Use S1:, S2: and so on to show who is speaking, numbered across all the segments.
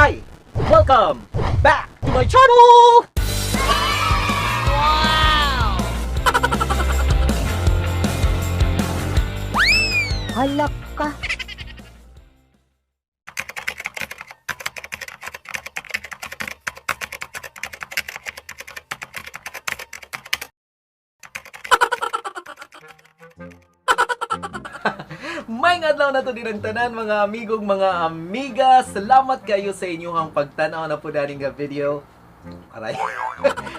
S1: Hi! Welcome back to my channel!
S2: Halak ka.
S1: May adlaw na to din ang tanan mga amigong mga amiga. Salamat kayo sa inyong pagtanaw na po daring nga video. Aray.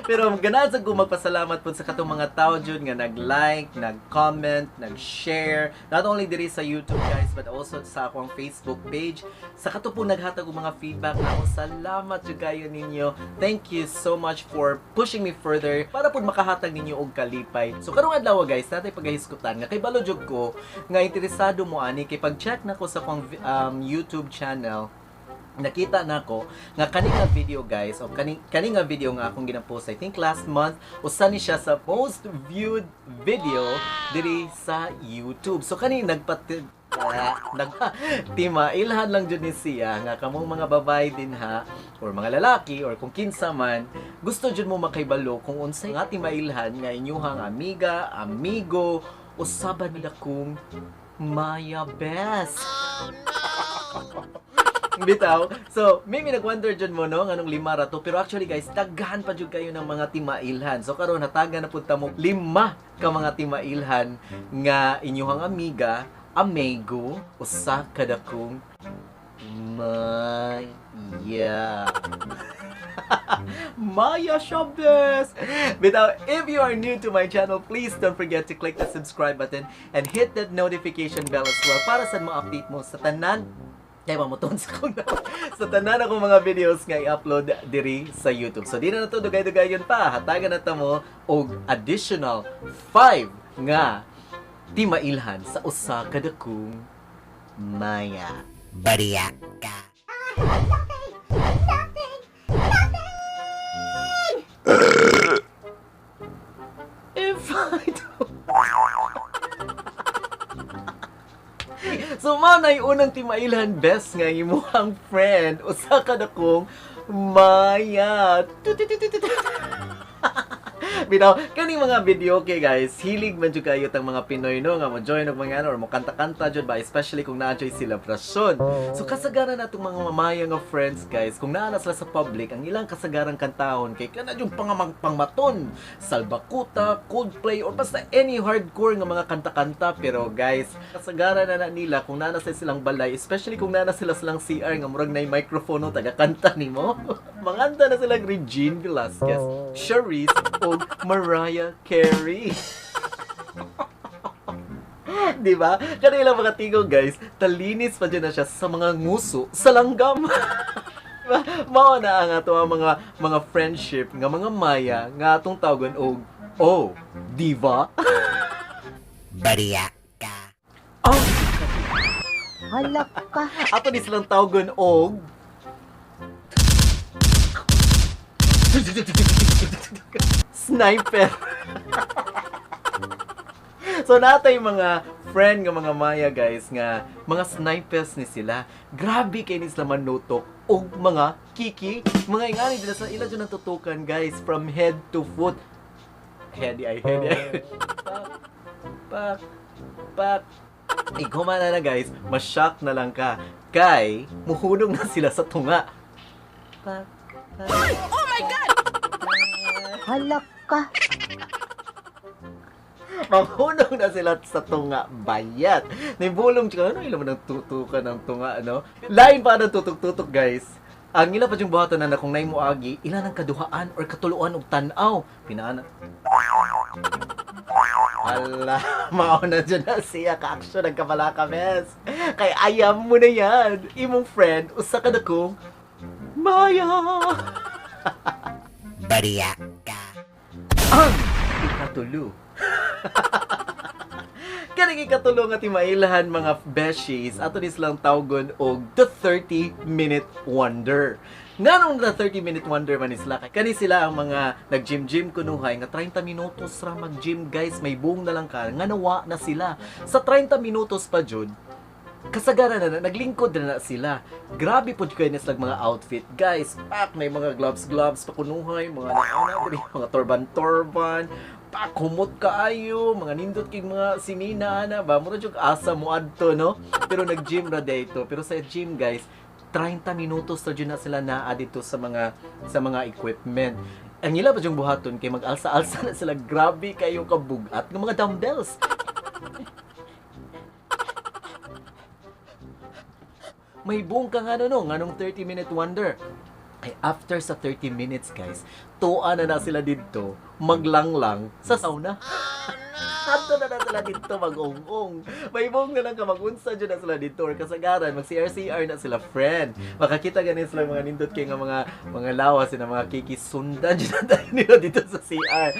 S1: Pero ganahan sa ko magpasalamat po sa katong mga tao jud nga nag-like, nag-comment, nag-share, not only diri sa YouTube guys but also sa akong Facebook page. Sa kato po naghatag og mga feedback na ako. Salamat jud kayo ninyo. Thank you so much for pushing me further para po makahatag ninyo og kalipay. So karong adlaw guys, natay pagahisgutan nga kay balo jud ko nga interesado mo ani kay pag-check nako sa akong YouTube channel. Nakita nako nga kaning nga video guys o kaning nga video nga akong gina-post I think last month usa ni siya sa most viewed video diri sa YouTube. So kaning timailahan lang jud ni siya nga kamong mga babae din ha or mga lalaki or kung kinsa man gusto jud mo makaibalo kung unsay nga timailhan nga inyuhang amiga, amigo usaban nila kung Maya best. Bitaw. So, maybe nag-wonder dyan mo, no? Anong 5 ra to. Pero actually, guys, daghan pa dyan kayo ng mga timailhan. So, karon nataga na punta mo 5 ka mga timailhan nga inyong amiga, amigo, usa kada kong Maya. Maya Shabes! Bitaw, if you are new to my channel, please don't forget to click the subscribe button and hit that notification bell as well para sa mga update mo sa tanan kaya mamuton sa kong sa tanan akong mga videos nga i-upload diri sa YouTube. So, di na to dugay-dugayon pa. Hatagan na mo og additional 5 nga timailhan sa usa kada kong Maya.
S2: Bariyak ka.
S1: If I don't... So, mao na yung unang timailhan best nga imuhang friend. Usa ka na kong Maya. Bitaw, kaning mga video okay guys, hilig man jud kayo tang mga Pinoy no nga mo join og mga ano or mo kanta-kanta jud ba especially kung naa jud celebration. So kasagaran natong mga mamaya nga friends guys, kung naa na sila sa public, ang ilang kasagarang kantahon kay kana jud pangmaton, Salbakuta, Coldplay or basta any hardcore nga mga kanta-kanta pero guys, kasagaran na nila kung naa na silang balay, especially kung naa na sila silang CR nga murag nay microphone no taga kanta nimo. Manganta na sila Regine Velasquez, Charisse o Mariah Carey. Diba? Kanila mga tingog guys, talinis pa dyan na siya sa mga nguso sa langgam. Diba? Mao na ang ato mga friendship nga mga Maya nga atong tawgon og diva.
S2: Bariyak ka.
S1: Oh,
S2: Halak ka.
S1: ato ni silang tawgon og sniper. So natay mga friend nga mga Maya guys nga mga snipers ni sila. Grabe kay ni sila manutok og mga kiki, mga ingani dila sa ila jud tutukan guys from head to foot. Heady ay. Pak. Ikaw na guys, ma-shock na lang ka. Kay muhunong na sila sa tunga. Pak.
S3: Oh my God!
S2: Halak ka.
S1: Mahunong na sila sa tunga bayat. Nibulong siya, ano ilang nang tutukan ng tunga, ano? Lain pa ng tutok-tutok, guys. Ang ila pa yung buhaton na kung naay mo agi, ilan ang kaduhaan or katuluan og tanaw. Pinaana. Hala, mauna dyan na siya ka-action ng kabalaka, mes. Kay ayam mo na yan. Imong friend, usa ka na kong Maya.
S2: Bariyak ka.
S1: Ang ikatulo. Kaning ikatulo nga timailhan mga beshies, ato ni silang tawgon og the 30-minute wonder. Nganong the 30-minute wonder man sila? Kani sila ang mga nag-gym kunuhay nga 30 minutos ra mag-gym guys, may buong na lang ka, nga nawa na sila. Sa 30 minutos pa jud, kasagaran na naglingkod na sila. Grabe po kayo nilang mga outfit, guys. Pak, may mga gloves, pakunuhay, mga mga torban, pak, humot kaayo, mga nindot kay mga sinina na ba. Mura jud asa mo adto, no? Pero nag-gym ra dito. Pero sa gym, guys, 30 minutos na dyan na sila naa dito sa mga equipment. Ang ila pa diyong buhaton kay mag-alsa-alsa na sila. Grabe kayo kabugat ng mga dumbbells. May buong ka nga nganong 30-minute wonder. Ay, after sa 30 minutes, guys, tuwa na sila dito, maglanglang sa sauna. Ato na sila dito mag-ong-ong. May buong na lang ka magunsa dyan na sila dito or kasagaran, mag-CR-CR na sila, friend. Makakita ganin sila mga nindot kay nga mga lawas na mga kikisundan dyan na tayo nila dito sa CR.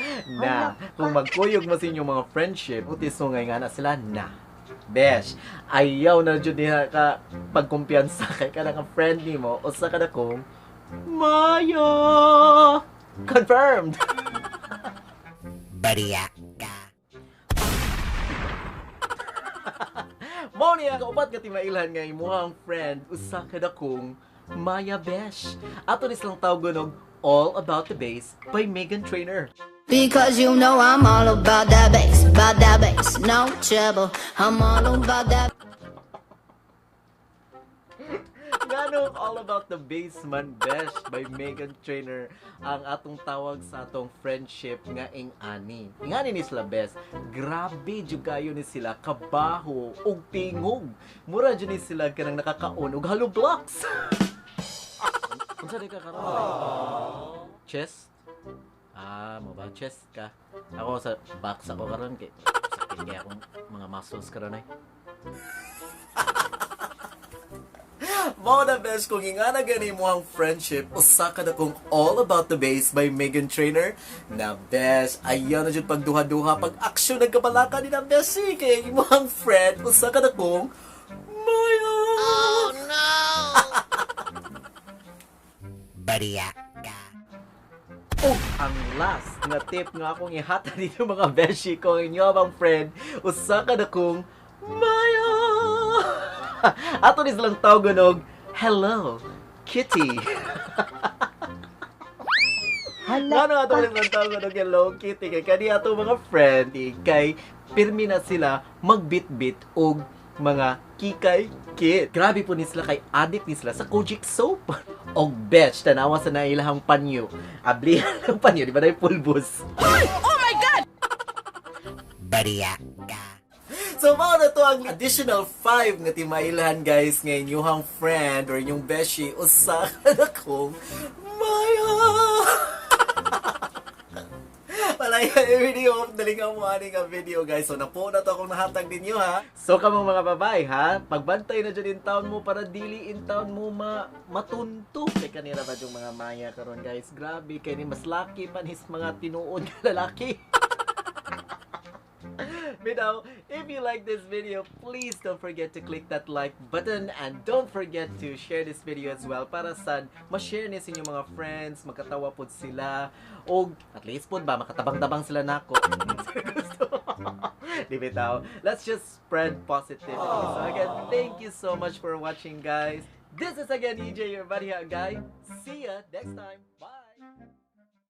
S1: Na, kung magkuyog mo sa inyong mga friendship, utis mo nga na sila na. Besh, ayaw na dyan niya ka pagkumpiyansa kay ka nga friend ni mo o sa ka na kong Maya! Confirmed!
S2: Bariya ka.
S1: Mao niya kaupat nga timailhan nga imuhang friend usa ka na kong Maya Besh. Ato ni silang tawag All About the Bass by Meghan Trainor.
S4: Because you know I'm all about that bass, no trouble. I'm all about that.
S1: Ganong All About the Bass man Besh by Meghan Trainor ang atong tawag sa atong friendship nga ing-ani. Ingani ni sila Bes, grabe jud kayo ni sila kabaho ug tingog. Mura jud ni sila kanang nakakaon og hollow blocks. Unsa di ka karon? Chest? Mo ba chest ka? Ako sa box ako karon kay sakit kay akong mga muscles karon ay. Mao na best kung ingana gani mo ang friendship usa ka na kong All About the Bass by Meghan Trainor na best ayaw na jud pagduha-duha pag action nagkabalaka ni na best kay imo ang friend usa ka na kong Maya.
S4: Oh no!
S2: Bariya ka.
S1: Oh, ang last nga tip nga akong ihata dito mga beshi ko inyo bang friend usa ka na kong Maya. Ato ni silang tawag og Hello Kitty. Ano ato ni silang tawag og Hello Kitty kay kani ato mga friend kay pirmi na sila magbitbit og mga kikay kit. Grabe po ni sila kay addict ni sila sa Kojic soap. Og betch tanawa sa nailahang panyo. Ablihan ng panyo, di ba na pulbos?
S3: Oh my God!
S2: Bariya ka.
S1: So, mao na to ang additional 5 nga timailan guys nga inyong friend or inyong beshi usa ka na kong Maya. Malaya video dalingaw mo ani nga video guys. So napo na to akong nahatag ninyo ha. So kamong mga babae ha, pagbantay na dyan in town mo para dili in town mo matunto. Kay kanila ba yung mga Maya karon guys? Grabe kay ni mas lucky man his mga tinuod nga lalaki. Bitaw, if you like this video, please don't forget to click that like button and don't forget to share this video as well para sa ma-share ni sa inyong mga friends, magkatawa pod sila o at least pod ba makatabang-tabang sila nako. Di bitaw, let's just spread positivity. So again, thank you so much for watching guys. This is again EJ, your buddy guy. See ya next time. Bye.